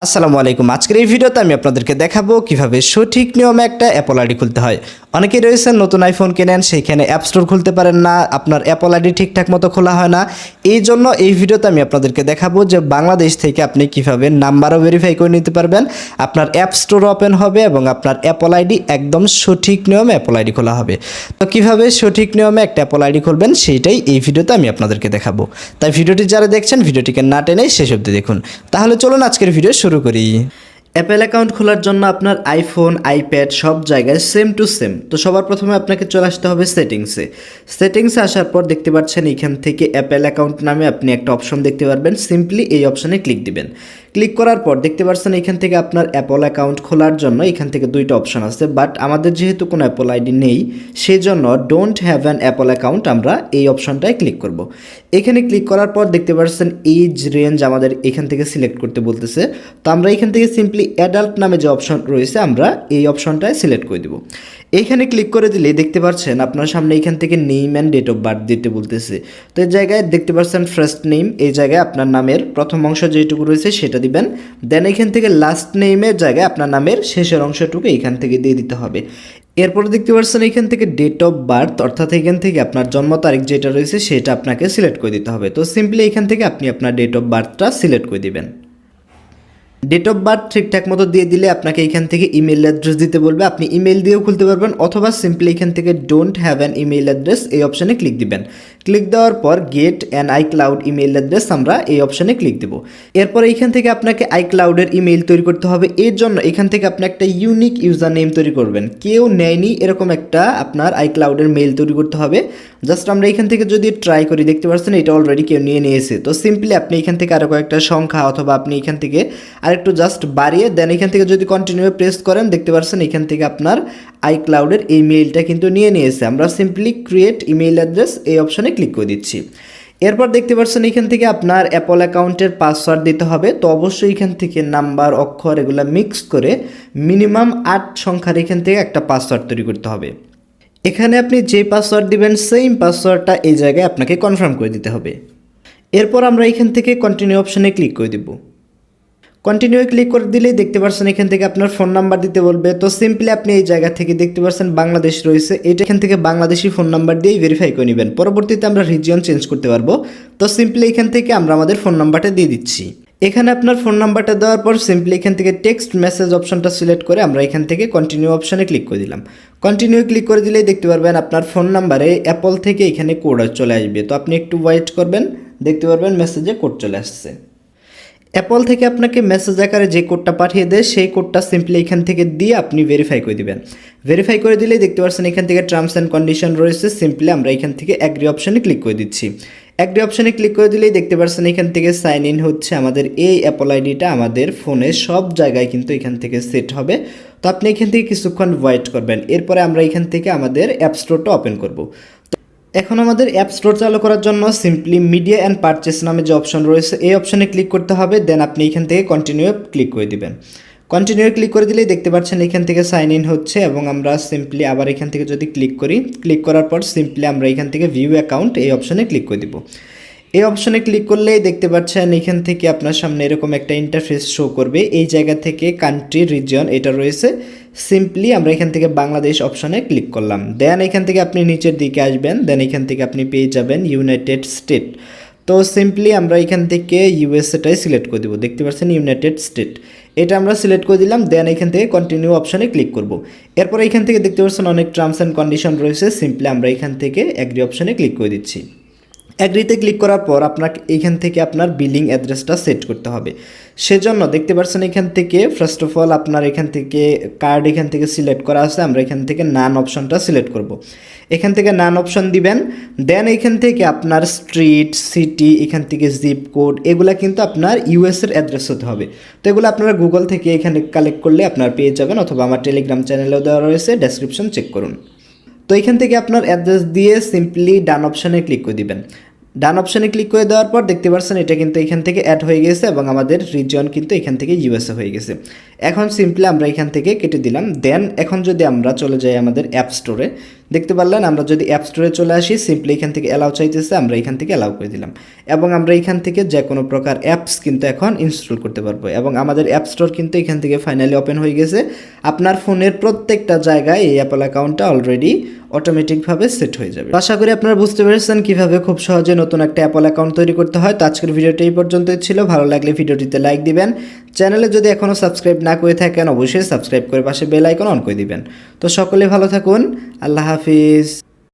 আসসালামু আলাইকুম। আজকের এই ভিডিওতে আমি আপনাদেরকে দেখাবো কিভাবে সঠিক নিয়মে একটা অ্যাপল আইডি খুলতে হয়। অনেকেই রয়েছেন নতুন আইফোন কেনেন, সেইখানে অ্যাপ স্টোর খুলতে পারেন না, আপনার অ্যাপল আইডি ঠিকঠাক মতো খোলা হয় না। এই জন্য এই ভিডিওতে আমি আপনাদেরকে দেখাবো যে বাংলাদেশ থেকে আপনি কিভাবে নাম্বারও ভেরিফাই করে নিতে পারবেন, আপনার অ্যাপ স্টোর ওপেন হবে এবং আপনার অ্যাপল আইডি একদম সঠিক নিয়মে অ্যাপল আইডি খোলা হবে। তো কিভাবে সঠিক নিয়মে একটা অ্যাপল আইডি খুলবেন সেইটাই এই ভিডিওতে আমি আপনাদেরকে দেখাবো। তাই ভিডিওটি যারা দেখছেন ভিডিওটিকে না টেনে শেষ অবধি দেখুন। তাহলে চলুন আজকের ভিডিও শুরু করি। অ্যাপেল অ্যাকাউন্ট খোলার জন্য আপনার আইফোন, আইপ্যাড সব জায়গায় সেম টু সেম। তো সবার প্রথমে আপনাকে চলে আসতে হবে সেটিংসে আসার পর দেখতে পাচ্ছেন এখান থেকে অ্যাপেল অ্যাকাউন্ট নামে আপনি একটা অপশন দেখতে পারবেন। সিম্পলি এই অপশনে ক্লিক দিবেন। ক্লিক করার পর দেখতে পাচ্ছেন এখান থেকে আপনার অ্যাপল অ্যাকাউন্ট খোলার জন্য এখান থেকে দুইটা অপশন আছে, বাট আমাদের যেহেতু কোনো অ্যাপল আইডি নেই সেই জন্য don't have an Apple account আমরা এই অপশনটায় ক্লিক করব। এখানে ক্লিক করার পর দেখতে পাচ্ছেন এজ রেঞ্জ আমাদের এখান থেকে সিলেক্ট করতে বলতেছে। তো আমরা এখান থেকে সিম্পলি অ্যাডাল্ট নামে যে অপশন রয়েছে আমরা এই অপশনটায় সিলেক্ট করে দেব। এইখানে ক্লিক করে দিলে দেখতে পাচ্ছেন আপনার সামনে এখান থেকে name and date of birth দিতে বলতেছে। তো এই জায়গায় দেখতে পাচ্ছেন ফার্স্ট নেম, এই জায়গায় আপনার নামের প্রথম অংশ যেটুকু রয়েছে সেটা দিবেন। দেন এখান থেকে লাস্ট নেমের জায়গায় আপনার নামের শেষের অংশটুকু এখান থেকে দিয়ে দিতে হবে। এরপর দেখতে পাচ্ছেন এখান থেকে ডেট অফ বার্থ, অর্থাৎ এখান থেকে আপনার জন্ম তারিখ যেটা রয়েছে সেটা আপনাকে সিলেক্ট করে দিতে হবে। তো সিম্পলি এখান থেকে আপনি আপনার ডেট অফ বার্থটা সিলেক্ট করে দিবেন। ডেট অফ বার্থ ঠিকঠাক মতো দিয়ে দিলে আপনাকে এখান থেকে ইমেল অ্যাড্রেস দিতে বলবে। আপনি ইমেল দিয়েও খুলতে পারবেন অথবা সিম্পলি এখান থেকে don't have an email address এই অপশানে ক্লিক দিবেন। ক্লিক দেওয়ার পর get an iCloud email address আমরা এই অপশানে ক্লিক দেবো। এরপর এইখান থেকে আপনাকে আইক্লাউডের ইমেল তৈরি করতে হবে। এর জন্য এখান থেকে আপনি একটা ইউনিক ইউজার নেম তৈরি করবেন, কেউ নেয়নি এরকম একটা আপনার আইক্লাউডের মেইল তৈরি করতে হবে। জাস্ট আমরা এখান থেকে যদি ট্রাই করি দেখতে পাচ্ছেন এটা অলরেডি কেউ নিয়ে নিয়েছে। তো সিম্পলি আপনি এখান থেকে আরও কয়েকটা সংখ্যা অথবা আপনি এখান থেকে আরেকটু জাস্ট বাড়িয়ে দেন এখান থেকে যদি কন্টিনিউ প্রেস করেন দেখতে পাচ্ছেন এখান থেকে আপনার আইক্লাউডের এই মেইলটা কিন্তু নিয়ে নিয়েছে। আমরা সিম্পলি ক্রিয়েট ইমেইল অ্যাড্রেস এই অপশানে ক্লিক করে দিচ্ছি। এরপর দেখতে পাচ্ছেন এখান থেকে আপনার অ্যাপল অ্যাকাউন্টের পাসওয়ার্ড দিতে হবে। তো অবশ্যই এখান থেকে নাম্বার, অক্ষর এগুলো মিক্স করে মিনিমাম 8 সংখ্যার এখান থেকে একটা পাসওয়ার্ড তৈরি করতে হবে। এখানে আপনি যে পাসওয়ার্ড দিবেন সেম পাসওয়ার্ডটা এই জায়গায় আপনাকে কনফার্ম করে দিতে হবে। এরপর আমরা এখান থেকে কন্টিনিউ অপশানে ক্লিক করে দেব। কন্টিনিউ ক্লিক করে দিলেই দেখতে পাচ্ছেন এখান থেকে আপনার ফোন নাম্বার দিতে বলবে। তো সিম্পলি আপনি এই জায়গা থেকে দেখতে পাচ্ছেন বাংলাদেশ রয়েছে, এটা এখান থেকে বাংলাদেশি ফোন নাম্বার দিয়েই ভেরিফাই করে নেবেন। পরবর্তীতে আমরা রিজিয়ন চেঞ্জ করতে পারবো। তো সিম্পলি এখান থেকে আমরা আমাদের ফোন নাম্বারটা দিয়ে দিচ্ছি। এখানে আপনার ফোন নাম্বারটা দেওয়ার পর সিম্পলি এখান থেকে টেক্সট মেসেজ অপশনটা সিলেক্ট করে আমরা এখান থেকে কন্টিনিউ অপশানে ক্লিক করে দিলাম। কন্টিনিউ ক্লিক করে দিলেই দেখতে পারবেন আপনার ফোন নাম্বারে অ্যাপল থেকে এখানে কোড চলে আসবে। তো আপনি একটু ওয়েট করবেন, দেখতে পারবেন মেসেজে কোড চলে আসছে। অ্যাপল থেকে আপনাকে মেসেজ আকারে যে কোডটা পাঠিয়ে দেয় সেই কোডটা সিম্পলি এখান থেকে দিয়ে আপনি ভেরিফাই করে দিবেন। ভেরিফাই করে দিলেই দেখতে পাচ্ছেন এখান থেকে টার্মস অ্যান্ড কন্ডিশন রয়েছে। সিম্পলি আমরা এখান থেকে অ্যাগ্রি অপশানে ক্লিক করে দিচ্ছি। অ্যাগ্রি অপশানে ক্লিক করে দিলেই দেখতে পাচ্ছেন এখান থেকে সাইন ইন হচ্ছে। আমাদের এই অ্যাপল আইডিটা আমাদের ফোনে সব জায়গায় কিন্তু এখান থেকে সেট হবে। তো আপনি এখান থেকে কিছুক্ষণ ওয়েট করবেন। এরপরে আমরা এখান থেকে আমাদের অ্যাপ স্টোরটা ওপেন করব। এখন আমাদের অ্যাপ স্টোর চালু করার জন্য সিম্পলি মিডিয়া অ্যান্ড পারচেস নামে যে অপশন রয়েছে এই অপশানে ক্লিক করতে হবে। দেন আপনি এখান থেকে কন্টিনিউ ক্লিক করে দিবেন। কন্টিনিউ ক্লিক করে দিলেই দেখতে পাচ্ছেন এখান থেকে সাইন ইন হচ্ছে এবং আমরা সিম্পলি আবার এখান থেকে যদি ক্লিক করি, ক্লিক করার পর সিম্পলি আমরা এখান থেকে ভিউ অ্যাকাউন্ট এই অপশানে ক্লিক করে দিব। এই অপশানে ক্লিক করলেই দেখতে পাচ্ছেন এখান থেকে আপনার সামনে এরকম একটা ইন্টারফেস শো করবে। এই জায়গা থেকে কান্ট্রি, রিজিয়ন এটা রয়েছে। সিম্পলি আমরা এখান থেকে বাংলাদেশ অপশানে ক্লিক করলাম। দেন এখান থেকে আপনি নিচের দিকে আসবেন। দেন এখান থেকে আপনি পেয়ে যাবেন ইউনাইটেড স্টেট। তো সিম্পলি আমরা এখান থেকে ইউএসএটাই সিলেক্ট করে দেবো। দেখতে পাচ্ছেন ইউনাইটেড স্টেট, এটা আমরা সিলেক্ট করে দিলাম। দেন এখান থেকে কন্টিনিউ অপশানে ক্লিক করব। এরপর এখান থেকে দেখতে পাচ্ছেন অনেক টার্মস অ্যান্ড কন্ডিশন রয়েছে। সিম্পলি আমরা এখান থেকে অ্যাগ্রি অপশানে ক্লিক করে দিচ্ছি। অ্যাগ্রিতে ক্লিক করার পর আপনাকে এখান থেকে আপনার বিলিং অ্যাড্রেসটা সেট করতে হবে। সেজন্য দেখতে পাচ্ছেন এখান থেকে ফার্স্ট অফ অল আপনার এখান থেকে কার্ড এখান থেকে সিলেক্ট করা আছে। আমরা এখান থেকে নান অপশনটা সিলেক্ট করব। এখান থেকে নান অপশন দিবেন। দেন এখান থেকে আপনার স্ট্রিট, সিটি, এখান থেকে জিপ কোড এগুলা কিন্তু আপনার ইউএসের অ্যাড্রেস হতে হবে। তো এগুলো আপনারা গুগল থেকে এখানে কালেক্ট করলে আপনার পেয়ে যাবেন, অথবা আমার টেলিগ্রাম চ্যানেলেও দেওয়া রয়েছে, ডেসক্রিপশন চেক করুন। তো এখান থেকে আপনার অ্যাড্রেস দিয়ে সিম্পলি ডান অপশানে ক্লিক করে দিবেন। ডান অপশানে ক্লিক করে দেওয়ার পর দেখতে পাচ্ছেন এটা কিন্তু এখান থেকে অ্যাড হয়ে গেছে এবং আমাদের রিজিয়ন কিন্তু এখান থেকে ইউএসএ হয়ে গেছে। এখন সিম্পলি আমরা এখান থেকে কেটে দিলাম। দেন এখন যদি আমরা চলে যাই আমাদের অ্যাপ স্টোরে, দেখতে পারলেন আমরা যদি অ্যাপ স্টোরে চলে আসি সিম্পলি এখান থেকে অ্যালাউ চাইতেছে, আমরা এখান থেকে অ্যালাউ করে দিলাম এবং আমরা এখান থেকে যে কোনো প্রকার অ্যাপস কিন্তু এখন ইনস্টল করতে পারবো এবং আমাদের অ্যাপ স্টোর কিন্তু এখান থেকে ফাইনালি ওপেন হয়ে গেছে। আপনার ফোনের প্রত্যেকটা জায়গায় এই অ্যাপল অ্যাকাউন্টটা অলরেডি অটোমেটিকভাবে সেট হয়ে যাবে। আশা করি আপনারা বুঝতে পেরেছেন কিভাবে খুব সহজে নতুন একটা অ্যাপল অ্যাকাউন্ট তৈরি করতে হয়। তো আজকের ভিডিওটি এই পর্যন্তই ছিল। ভালো লাগলে ভিডিওটিতে লাইক দিবেন, চ্যানেলে যদি এখনও সাবস্ক্রাইব না করে থাকেন অবশ্যই সাবস্ক্রাইব করে পাশে বেল আইকন অন করে দিবেন। তো সকলে ভালো থাকুন, আল্লাহ হাফিজ।